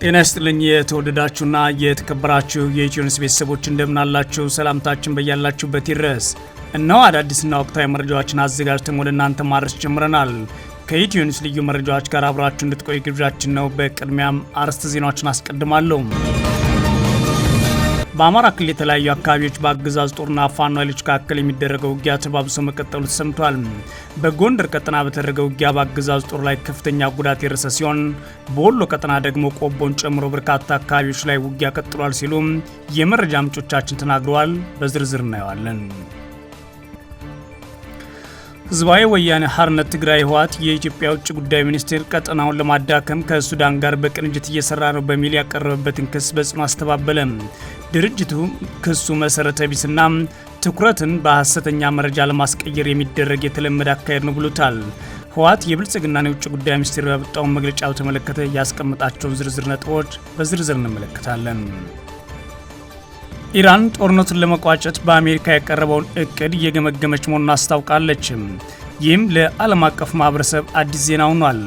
ጤና ይስጥልኝ የተወደዳችሁና የተከበራችሁ የኢትዮ ኒውስ ቤተሰቦች እንደምናላችሁ ሰላምታችን በያላችሁበት ይድረስ። እነሆ አዳዲስና ወቅታዊ መረጃዎችን አዘጋጅተን ወደ እናንተ ማድረስ ጀምረናል። ከኢትዮ ኒውስ ልዩ መረጃዎች ጋር አብራችሁ እንድትቆዩ ግብዣችን ነው። በቅድሚያም አርዕስተ ዜናዎችን አስቀድማለሁ። በአማራ ክልል የተለያዩ አካባቢዎች በአገዛዙ ጦርና ፋኖ ኃይሎች መካከል የሚደረገው ውጊያ ተባብሶ መቀጠሉ ተሰምቷል። በጎንደር ቀጠና በተደረገው ውጊያ በአገዛዙ ጦር ላይ ከፍተኛ ጉዳት የደረሰ ሲሆን በወሎ ቀጠና ደግሞ ቆቦን ጨምሮ በርካታ አካባቢዎች ላይ ውጊያ ቀጥሏል ሲሉ የመረጃ ምንጮቻችን ተናግረዋል። በዝርዝር እናየዋለን። ህዝባዊ ወያኔ ሓርነት ትግራይ ህወሓት የኢትዮጵያ ውጭ ጉዳይ ሚኒስቴር ቀጠናውን ለማዳከም ከሱዳን ጋር በቅንጅት እየሰራ ነው በሚል ያቀረበበትን ክስ በጽኑ አስተባበለ። ድርጅቱ ክሱ መሰረተ ቢስና ትኩረትን በሐሰተኛ መረጃ ለማስቀየር የሚደረግ የተለመደ አካሄድ ነው ብሎታል። ህወሓት የብልጽግናን የውጭ ጉዳይ ሚኒስቴር ያወጣውን መግለጫ በተመለከተ ያስቀመጣቸውን ዝርዝር ነጥቦች በዝርዝር እንመለከታለን። ኢራን ጦርነቱን ለመቋጨት በአሜሪካ የቀረበውን እቅድ እየገመገመች መሆኑን አስታውቃለች። ይህም ለዓለም አቀፍ ማህበረሰብ አዲስ ዜና ሆኗል።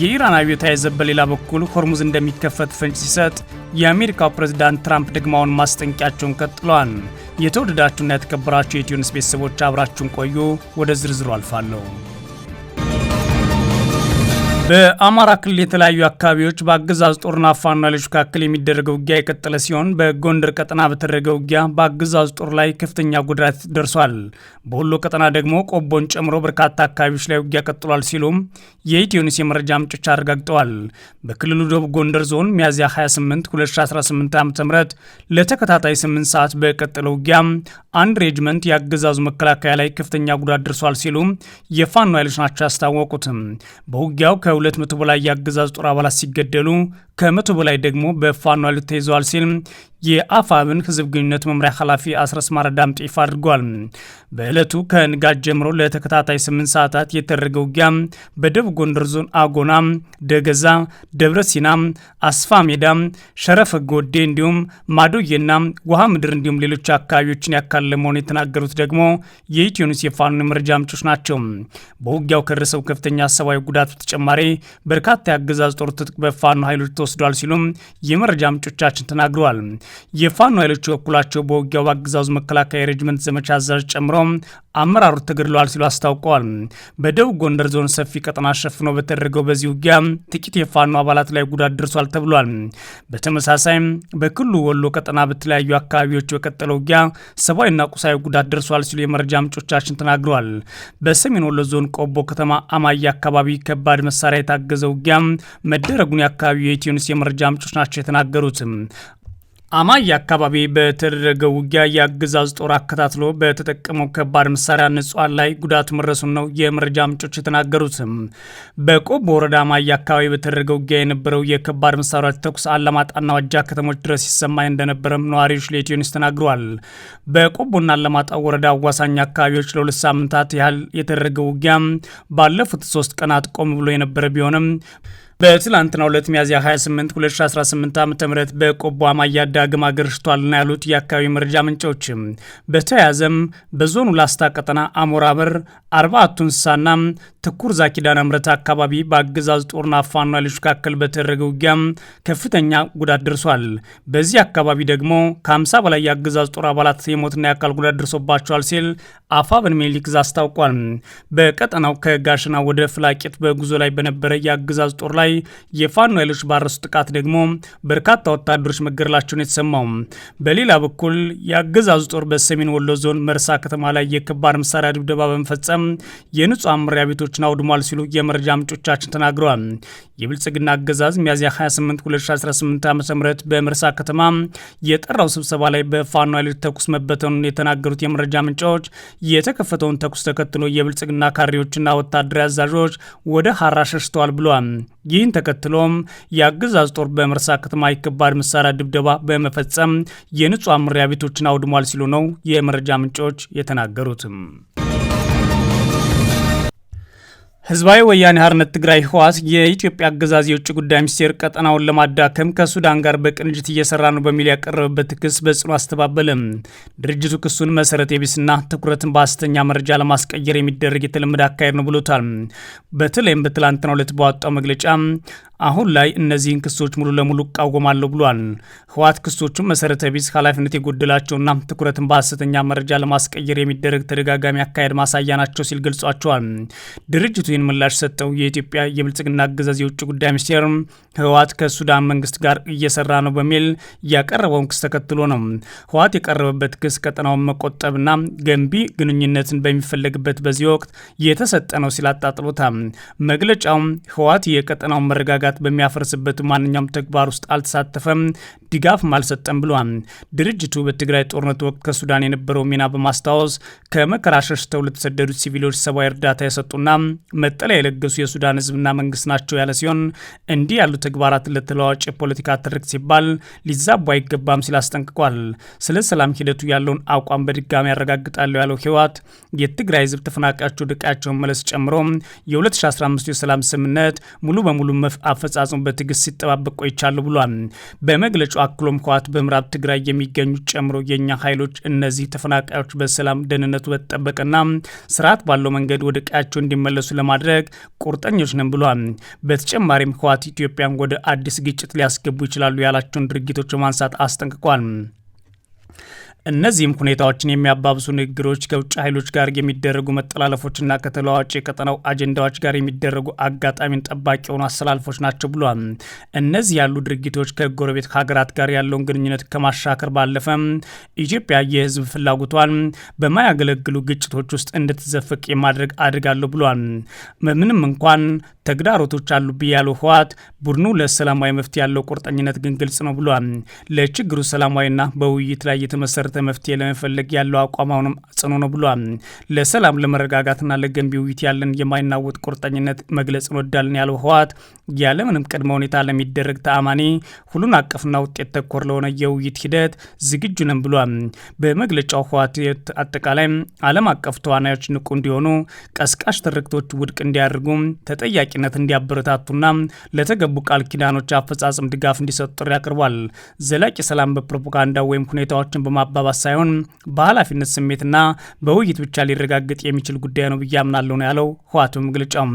የኢራን አብዮታዊ ዘብ በሌላ በኩል ሆርሙዝ እንደሚከፈት ፍንጭ ሲሰጥ፣ የአሜሪካው ፕሬዝዳንት ትራምፕ ደግሞ አሁን ማስጠንቀቂያቸውን ቀጥለዋል። የተወደዳችሁና የተከበራችሁ የኢትዮ ኒውስ ቤተሰቦች አብራችሁን ቆዩ። ወደ ዝርዝሩ አልፋለሁ። በአማራ ክልል የተለያዩ አካባቢዎች በአገዛዙ ጦርና ፋኖ ኃይሎች መካከል የሚደረገው ውጊያ የቀጠለ ሲሆን በጎንደር ቀጠና በተደረገው ውጊያ በአገዛዙ ጦር ላይ ከፍተኛ ጉዳት ደርሷል። በወሎ ቀጠና ደግሞ ቆቦን ጨምሮ በርካታ አካባቢዎች ላይ ውጊያ ቀጥሏል ሲሉም የኢትዮ ኒውስ የመረጃ ምንጮች አረጋግጠዋል። በክልሉ ደቡብ ጎንደር ዞን ሚያዝያ 28 2018 ዓ.ም ለተከታታይ 8 ሰዓት በቀጠለው ውጊያ አንድ ሬጅመንት የአገዛዙ መከላከያ ላይ ከፍተኛ ጉዳት ደርሷል ሲሉ የፋኖ ኃይሎች ናቸው ያስታወቁት። በውጊያው ከ200 በላይ የአገዛዙ ጦር አባላት ሲገደሉ ከ100 በላይ ደግሞ በፋኖ ኃይሎች ተይዘዋል ሲል የአፋብን ህዝብ ግንኙነት መምሪያ ኃላፊ አስረስ ማረ ዳምጤ ይፋ አድርጓል። በዕለቱ ከንጋት ጀምሮ ለተከታታይ 8 ሰዓታት የተደረገ ውጊያ በደቡብ ጎንደር ዞን አጎና፣ ደገዛ፣ ደብረ ሲና፣ አስፋ ሜዳ፣ ሸረፈ ጎዴ እንዲሁም ማዶዬና ውሃ ምድር እንዲሁም ሌሎች አካባቢዎችን ያካለለ መሆኑን የተናገሩት ደግሞ የኢትዮ ኒውስ የፋኖ መረጃ ምንጮች ናቸው። በውጊያው ከደረሰው ከፍተኛ ሰብአዊ ጉዳት በተጨማሪ በርካታ የአገዛዝ ጦር ትጥቅ በፋኖ ኃይሎች ተወስዷል ሲሉም የመረጃ ምንጮቻችን ተናግረዋል። የፋኖ ኃይሎች በኩላቸው በውጊያው በአገዛዙ መከላከያ ሬጅመንት ዘመቻ አዛዥ ጨምሮ አመራሮች ተገድለዋል ሲሉ አስታውቀዋል። በደቡብ ጎንደር ዞን ሰፊ ቀጠና ሸፍኖ በተደረገው በዚህ ውጊያ ጥቂት የፋኖ አባላት ላይ ጉዳት ደርሷል ተብሏል። በተመሳሳይ በክልሉ ወሎ ቀጠና በተለያዩ አካባቢዎች በቀጠለው ውጊያ ሰብአዊና ቁሳዊ ጉዳት ደርሷል ሲሉ የመረጃ ምንጮቻችን ተናግረዋል። በሰሜን ወሎ ዞን ቆቦ ከተማ አማያ አካባቢ ከባድ መሳሪያ የታገዘ ውጊያ መደረጉን የአካባቢው የኢትዮ ኒውስ የመረጃ ምንጮች ናቸው የተናገሩት። አማያ አካባቢ በተደረገው ውጊያ የአገዛዙ ጦር አከታትሎ በተጠቀመው ከባድ መሳሪያ ንጹሃን ላይ ጉዳት መድረሱን ነው የመረጃ ምንጮች የተናገሩት። በቆቦ ወረዳ አማያ አካባቢ በተደረገው ውጊያ የነበረው የከባድ መሳሪያዎች ተኩስ አላማጣና ዋጃ ከተሞች ድረስ ሲሰማ እንደነበረም ነዋሪዎች ለኢትዮ ኒውስ ተናግረዋል። በቆቦና አላማጣ ወረዳ አዋሳኝ አካባቢዎች ለ2 ሳምንታት ያህል የተደረገው ውጊያ ባለፉት 3 ቀናት ቆም ብሎ የነበረ ቢሆንም በትላንትናው ዕለት ሚያዝያ 28 2018 ዓ.ም በቆቦ አማያ ዳግም አገርሽቷልና ያሉት የአካባቢ መረጃ ምንጮች፣ በተያያዘም በዞኑ ላስታ ቀጠና አሞራ በር፣ አርባዕቱ እንስሳና ትኩር ዛኪዳነ ምሕረት አካባቢ በአገዛዝ ጦርና ፋኖ ኃይሎች መካከል በተደረገ ውጊያ ከፍተኛ ጉዳት ደርሷል። በዚህ አካባቢ ደግሞ ከ50 በላይ የአገዛዝ ጦር አባላት የሞትና የአካል ጉዳት ደርሶባቸዋል ሲል አፋብን ሚኒሊክ አስታውቋል። በቀጠናው ከጋሸና ወደ ፍላቂት በጉዞ ላይ በነበረ የአገዛዝ ጦር ላይ የፋኖ ኃይሎች ባረሱ ጥቃት ደግሞ በርካታ ወታደሮች መገደላቸውን የተሰማው። በሌላ በኩል የአገዛዙ ጦር በሰሜን ወሎ ዞን መርሳ ከተማ ላይ የከባድ መሳሪያ ድብደባ በመፈጸም የንጹሃን መኖሪያ ቤቶችን አውድሟል ሲሉ የመረጃ ምንጮቻችን ተናግረዋል። የብልጽግና አገዛዝ ሚያዝያ 28 2018 ዓ.ም በመርሳ ከተማ የጠራው ስብሰባ ላይ በፋኖ ኃይሎች ተኩስ መበተኑን የተናገሩት የመረጃ ምንጮች የተከፈተውን ተኩስ ተከትሎ የብልጽግና ካድሬዎችና ወታደራዊ አዛዦች ወደ ሐራ ሸሽተዋል ብለዋል። ይህን ተከትሎም የአገዛዝ ጦር በመርሳ ከተማ የከባድ መሳሪያ ድብደባ በመፈጸም የንጹሃን መኖሪያ ቤቶችን አውድሟል ሲሉ ነው የመረጃ ምንጮች የተናገሩት። ህዝባዊ ወያኔ ሓርነት ትግራይ ህወሓት የኢትዮጵያ አገዛዝ የውጭ ጉዳይ ሚኒስቴር ቀጠናውን ለማዳከም ከሱዳን ጋር በቅንጅት እየሰራ ነው በሚል ያቀረበበት ክስ በጽኑ አስተባበለ። ድርጅቱ ክሱን መሰረተ ቢስና ትኩረትን በሐሰተኛ መረጃ ለማስቀየር የሚደረግ የተለመደ አካሄድ ነው ብሎታል። በተለይም በትላንትናው ዕለት ባወጣው መግለጫ አሁን ላይ እነዚህን ክሶች ሙሉ ለሙሉ እቃወማለሁ ብሏል። ህወሓት ክሶቹን መሰረተ ቢስ፣ ኃላፊነት የጎደላቸውና ትኩረትን በሐሰተኛ መረጃ ለማስቀየር የሚደረግ ተደጋጋሚ አካሄድ ማሳያ ናቸው ሲል ገልጿቸዋል። ድርጅቱ ይህን ምላሽ ሰጠው የኢትዮጵያ የብልጽግና አገዛዝ የውጭ ጉዳይ ሚኒስቴር ህወሓት ከሱዳን መንግስት ጋር እየሰራ ነው በሚል ያቀረበውን ክስ ተከትሎ ነው። ህወሓት የቀረበበት ክስ ቀጠናውን መቆጠብና ገንቢ ግንኙነትን በሚፈለግበት በዚህ ወቅት የተሰጠ ነው ሲል አጣጥሎታል። መግለጫው ህወሓት የቀጠናውን መረጋጋት በሚያፈርስበት ማንኛውም ተግባር ውስጥ አልተሳተፈም፣ ድጋፍም አልሰጠም ብሏል። ድርጅቱ በትግራይ ጦርነት ወቅት ከሱዳን የነበረው ሚና በማስታወስ ከመከራ ሸሽተው ለተሰደዱት ሲቪሎች ሰብአዊ እርዳታ የሰጡና መጠለያ የለገሱ የሱዳን ህዝብና መንግስት ናቸው ያለ ሲሆን እንዲህ ያሉ ተግባራት ለተለዋዋጭ የፖለቲካ ትርክት ሲባል ሊዛቡ አይገባም ሲል አስጠንቅቋል። ስለ ሰላም ሂደቱ ያለውን አቋም በድጋሚ ያረጋግጣለሁ ያለው ህወሓት የትግራይ ህዝብ ተፈናቃዮች ወደ ቀያቸው መለስ ጨምሮ የ2015 የሰላም ስምምነት ሙሉ በሙሉ አፈጻጸሙ በትዕግስት ሲጠባበቅ ቆይቻለሁ ብሏል። በመግለጫው አክሎም ህወሓት በምዕራብ ትግራይ የሚገኙት ጨምሮ የኛ ኃይሎች እነዚህ ተፈናቃዮች በሰላም ደህንነቱ በተጠበቀና ስርዓት ባለው መንገድ ወደ ቀያቸው እንዲመለሱ ለማድረግ ቁርጠኞች ነን ብሏል። በተጨማሪም ህወሓት ኢትዮጵያን ወደ አዲስ ግጭት ሊያስገቡ ይችላሉ ያላቸውን ድርጊቶች በማንሳት አስጠንቅቋል። እነዚህም ሁኔታዎችን የሚያባብሱ ንግግሮች፣ ከውጭ ኃይሎች ጋር የሚደረጉ መጠላለፎችና ከተለዋዋጭ የቀጠናው አጀንዳዎች ጋር የሚደረጉ አጋጣሚን ጠባቂ የሆኑ አሰላልፎች ናቸው ብሏል። እነዚህ ያሉ ድርጊቶች ከጎረቤት ሀገራት ጋር ያለውን ግንኙነት ከማሻከር ባለፈ ኢትዮጵያ የህዝብ ፍላጎቷን በማያገለግሉ ግጭቶች ውስጥ እንድትዘፍቅ የማድረግ አድርጋለሁ ብሏል። ምንም እንኳን ተግዳሮቶች አሉብኝ ያለው ህወሓት ቡድኑ ለሰላማዊ መፍትሄ ያለው ቁርጠኝነት ግን ግልጽ ነው ብሏል። ለችግሩ ሰላማዊና በውይይት ላይ የተመሰረተ መፍትሄ ለመፈለግ ያለው አቋም አሁንም ጽኑ ነው ብሏል። ለሰላም ለመረጋጋትና ለገንቢ ውይይት ያለን የማይናወጥ ቁርጠኝነት መግለጽ እንወዳለን ያለው ህወሓት ያለምንም ቅድመ ሁኔታ ለሚደረግ ተአማኒ ሁሉን አቀፍና ውጤት ተኮር ለሆነ የውይይት ሂደት ዝግጁ ነን ብሏል። በመግለጫው ህወሓት አጠቃላይ ዓለም አቀፍ ተዋናዮች ንቁ እንዲሆኑ፣ ቀስቃሽ ትርክቶች ውድቅ እንዲያደርጉ፣ ተጠያቂነት እንዲያበረታቱና ለተገቡ ቃል ኪዳኖች አፈጻጸም ድጋፍ እንዲሰጡ ጥሪ አቅርቧል። ዘላቂ ሰላም በፕሮፓጋንዳ ወይም ሁኔታዎችን በማባባስ ሳይሆን በኃላፊነት ስሜትና በውይይት ብቻ ሊረጋገጥ የሚችል ጉዳይ ነው ብዬ አምናለሁ ነው ያለው ህወሓት በመግለጫው።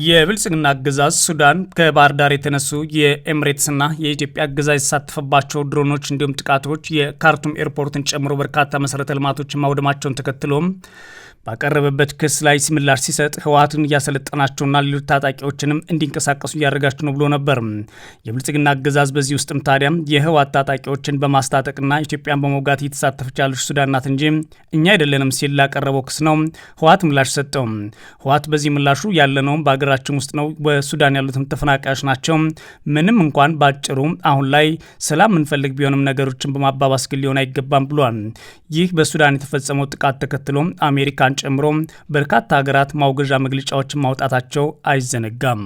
የብልጽግና አገዛዝ ሱዳን ከባህር ዳር የተነሱ የኤምሬትስና የኢትዮጵያ አገዛዝ የተሳተፈባቸው ድሮኖች እንዲሁም ጥቃቶች የካርቱም ኤርፖርትን ጨምሮ በርካታ መሰረተ ልማቶችን ማውደማቸውን ተከትሎም ባቀረበበት ክስ ላይ ምላሽ ሲሰጥ ህወሓትን እያሰለጠናቸውና ሌሎች ታጣቂዎችንም እንዲንቀሳቀሱ እያደረጋቸው ነው ብሎ ነበር። የብልጽግና አገዛዝ በዚህ ውስጥም ታዲያ የህወሓት ታጣቂዎችን በማስታጠቅና ኢትዮጵያን በመውጋት እየተሳተፈች ያለች ሱዳን ናት እንጂ እኛ አይደለንም ሲል ላቀረበው ክስ ነው ህወሓት ምላሽ ሰጠው። ህወሓት በዚህ ምላሹ ያለነውም በሀገራችን ውስጥ ነው፣ በሱዳን ያሉትም ተፈናቃዮች ናቸው። ምንም እንኳን ባጭሩ አሁን ላይ ሰላም የምንፈልግ ቢሆንም ነገሮችን በማባባስ ግን ሊሆን አይገባም ብሏል። ይህ በሱዳን የተፈጸመው ጥቃት ተከትሎ አሜሪካ ጨምሮ በርካታ ሀገራት ማውገዣ መግለጫዎችን ማውጣታቸው አይዘነጋም።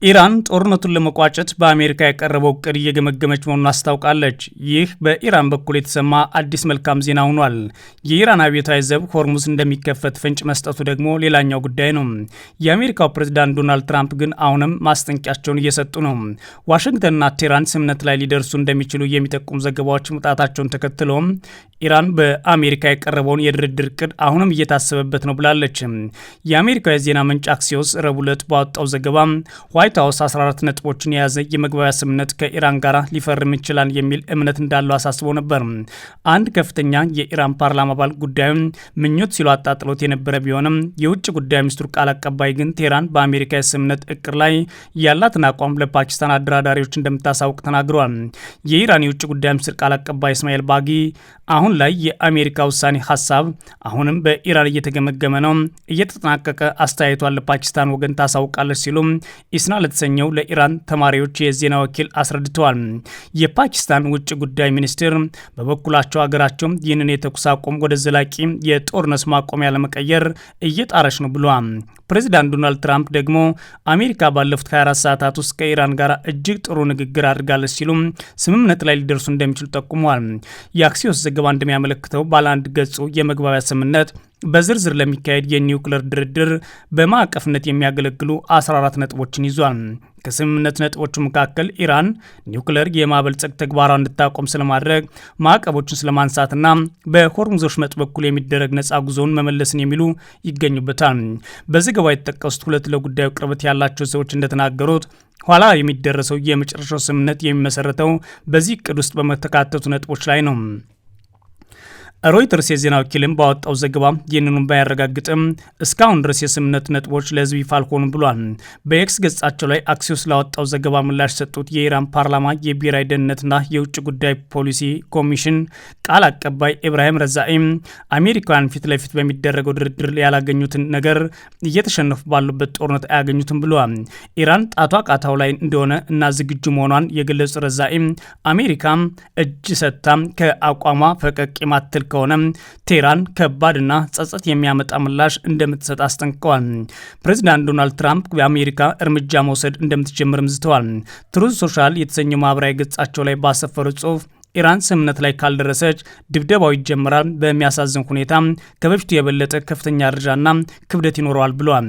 ኢራን ጦርነቱን ለመቋጨት በአሜሪካ የቀረበው እቅድ እየገመገመች መሆኑን አስታውቃለች። ይህ በኢራን በኩል የተሰማ አዲስ መልካም ዜና ሆኗል። የኢራን አብዮታዊ ዘብ ሆርሙዝ እንደሚከፈት ፍንጭ መስጠቱ ደግሞ ሌላኛው ጉዳይ ነው። የአሜሪካው ፕሬዝዳንት ዶናልድ ትራምፕ ግን አሁንም ማስጠንቀቂያቸውን እየሰጡ ነው። ዋሽንግተንና ቴህራን ስምምነት ላይ ሊደርሱ እንደሚችሉ የሚጠቁሙ ዘገባዎች መውጣታቸውን ተከትሎ ኢራን በአሜሪካ የቀረበውን የድርድር እቅድ አሁንም እየታሰበበት ነው ብላለች። የአሜሪካው የዜና ምንጭ አክሲዮስ ረቡዕ ዕለት ባወጣው ዘገባ ዋይት ሀውስ 14 ነጥቦችን የያዘ የመግባቢያ ስምምነት ከኢራን ጋር ሊፈርም ይችላል የሚል እምነት እንዳለው አሳስቦ ነበር። አንድ ከፍተኛ የኢራን ፓርላማ አባል ጉዳዩን ምኞት ሲሉ አጣጥሎት የነበረ ቢሆንም የውጭ ጉዳይ ሚኒስትሩ ቃል አቀባይ ግን ቴህራን በአሜሪካ የስምምነት እቅድ ላይ ያላትን አቋም ለፓኪስታን አደራዳሪዎች እንደምታሳውቅ ተናግረዋል። የኢራን የውጭ ጉዳይ ሚኒስትር ቃል አቀባይ እስማኤል ባጊ አሁን ላይ የአሜሪካ ውሳኔ ሀሳብ አሁንም በኢራን እየተገመገመ ነው፣ እየተጠናቀቀ አስተያየቷን ለፓኪስታን ወገን ታሳውቃለች ሲሉ ኢስና ለተሰኘው ለኢራን ተማሪዎች የዜና ወኪል አስረድተዋል። የፓኪስታን ውጭ ጉዳይ ሚኒስትር በበኩላቸው ሀገራቸው ይህንን የተኩስ አቁም ወደ ዘላቂ የጦርነት ማቆሚያ ለመቀየር እየጣረች ነው ብለዋል። ፕሬዚዳንት ዶናልድ ትራምፕ ደግሞ አሜሪካ ባለፉት 24 ሰዓታት ውስጥ ከኢራን ጋር እጅግ ጥሩ ንግግር አድርጋለች ሲሉ ስምምነት ላይ ሊደርሱ እንደሚችሉ ጠቁመዋል። የአክሲዮስ ዘገባ እንደሚያመለክተው ባለ አንድ ገጹ የመግባቢያ ስምምነት በዝርዝር ለሚካሄድ የኒውክሌር ድርድር በማዕቀፍነት የሚያገለግሉ 14 ነጥቦችን ይዟል። ከስምምነት ነጥቦቹ መካከል ኢራን ኒውክሌር የማበልጸግ ተግባሯን እንድታቆም ስለማድረግ፣ ማዕቀቦችን ስለማንሳትና በሆርሙዝ ወሽመጥ በኩል የሚደረግ ነጻ ጉዞውን መመለስን የሚሉ ይገኙበታል። በዘገባው የተጠቀሱት ሁለት ለጉዳዩ ቅርበት ያላቸው ሰዎች እንደተናገሩት ኋላ የሚደረሰው የመጨረሻው ስምምነት የሚመሰረተው በዚህ እቅድ ውስጥ በመተካተቱ ነጥቦች ላይ ነው። ሮይተርስ የዜና ወኪልም ባወጣው ዘገባ ይህንኑም ባያረጋግጥም እስካሁን ድረስ የስምምነት ነጥቦች ለሕዝብ ይፋ አልሆኑም ብሏል። በኤክስ ገጻቸው ላይ አክሲዮስ ላወጣው ዘገባ ምላሽ ሰጡት የኢራን ፓርላማ የብሔራዊ ደህንነትና የውጭ ጉዳይ ፖሊሲ ኮሚሽን ቃል አቀባይ ኢብራሂም ረዛኢም አሜሪካውያን ፊት ለፊት በሚደረገው ድርድር ያላገኙትን ነገር እየተሸነፉ ባሉበት ጦርነት አያገኙትም ብለዋል። ኢራን ጣቷ ቃታው ላይ እንደሆነ እና ዝግጁ መሆኗን የገለጹ ረዛኢም አሜሪካ እጅ ሰጥታ ከአቋሟ ፈቀቅ የማትል ከሆነ ቴህራን ከባድና ጸጸት የሚያመጣ ምላሽ እንደምትሰጥ አስጠንቅቀዋል። ፕሬዚዳንት ዶናልድ ትራምፕ በአሜሪካ እርምጃ መውሰድ እንደምትጀምርም ዝተዋል። ትሩዝ ሶሻል የተሰኘው ማህበራዊ ገጻቸው ላይ ባሰፈሩት ጽሁፍ ኢራን ስምምነት ላይ ካልደረሰች ድብደባው ይጀምራል። በሚያሳዝን ሁኔታ ከበፊቱ የበለጠ ከፍተኛ ደረጃና ክብደት ይኖረዋል ብለዋል።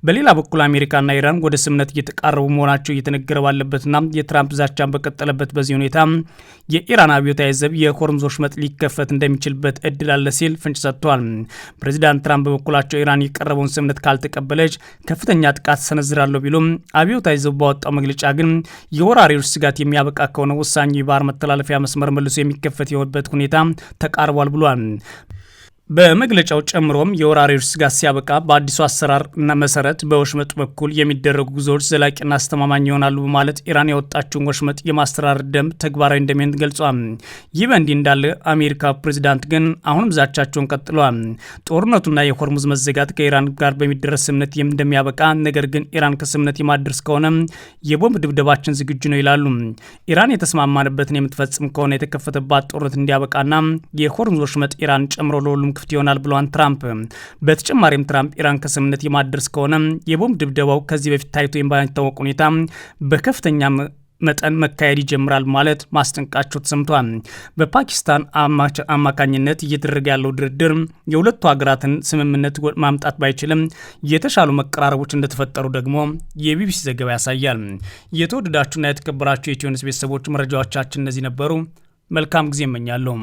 በሌላ በኩል አሜሪካና ኢራን ወደ ስምምነት እየተቃረቡ መሆናቸው እየተነገረ ባለበትና የትራምፕ ዛቻን በቀጠለበት በዚህ ሁኔታ የኢራን አብዮታዊ ዘብ የሆርሙዝ ወሽመጥ ሊከፈት እንደሚችልበት እድል አለ ሲል ፍንጭ ሰጥቷል። ፕሬዚዳንት ትራምፕ በበኩላቸው ኢራን የቀረበውን ስምምነት ካልተቀበለች ከፍተኛ ጥቃት ሰነዝራለሁ ቢሉም አብዮታዊ ዘብ ባወጣው መግለጫ ግን የወራሪዎች ስጋት የሚያበቃ ከሆነ ወሳኙ የባህር መተላለፊያ መስመር መልሶ የሚከፈት የሆነበት ሁኔታ ተቃርቧል ብሏል። በመግለጫው ጨምሮም የወራሪዎች ስጋት ሲያበቃ በአዲሱ አሰራር መሰረት በወሽመጡ በኩል የሚደረጉ ጉዞዎች ዘላቂና አስተማማኝ ይሆናሉ በማለት ኢራን ያወጣችውን ወሽመጥ የማስተራር ደንብ ተግባራዊ እንደሚሆን ገልጿል። ይህ በእንዲህ እንዳለ አሜሪካ ፕሬዚዳንት ግን አሁንም ዛቻቸውን ቀጥለዋል። ጦርነቱና የሆርሙዝ መዘጋት ከኢራን ጋር በሚደረስ ስምምነት እንደሚያበቃ፣ ነገር ግን ኢራን ከስምምነት የማደርስ ከሆነ የቦምብ ድብደባችን ዝግጁ ነው ይላሉ። ኢራን የተስማማንበትን የምትፈጽም ከሆነ የተከፈተባት ጦርነት እንዲያበቃና የሆርሙዝ ወሽመጥ ኢራን ጨምሮ ለሁሉም ክፍት ይሆናል ብለዋል ትራምፕ። በተጨማሪም ትራምፕ ኢራን ከስምምነት የማደርስ ከሆነ የቦምብ ድብደባው ከዚህ በፊት ታይቶ የማይታወቅ ሁኔታ በከፍተኛ መጠን መካሄድ ይጀምራል ማለት ማስጠንቀቃቸው ተሰምቷል። በፓኪስታን አማካኝነት እየተደረገ ያለው ድርድር የሁለቱ ሀገራትን ስምምነት ማምጣት ባይችልም የተሻሉ መቀራረቦች እንደተፈጠሩ ደግሞ የቢቢሲ ዘገባ ያሳያል። የተወደዳችሁና የተከበራችሁ የኢትዮ ኒውስ ቤተሰቦች መረጃዎቻችን እነዚህ ነበሩ። መልካም ጊዜ እመኛለሁ።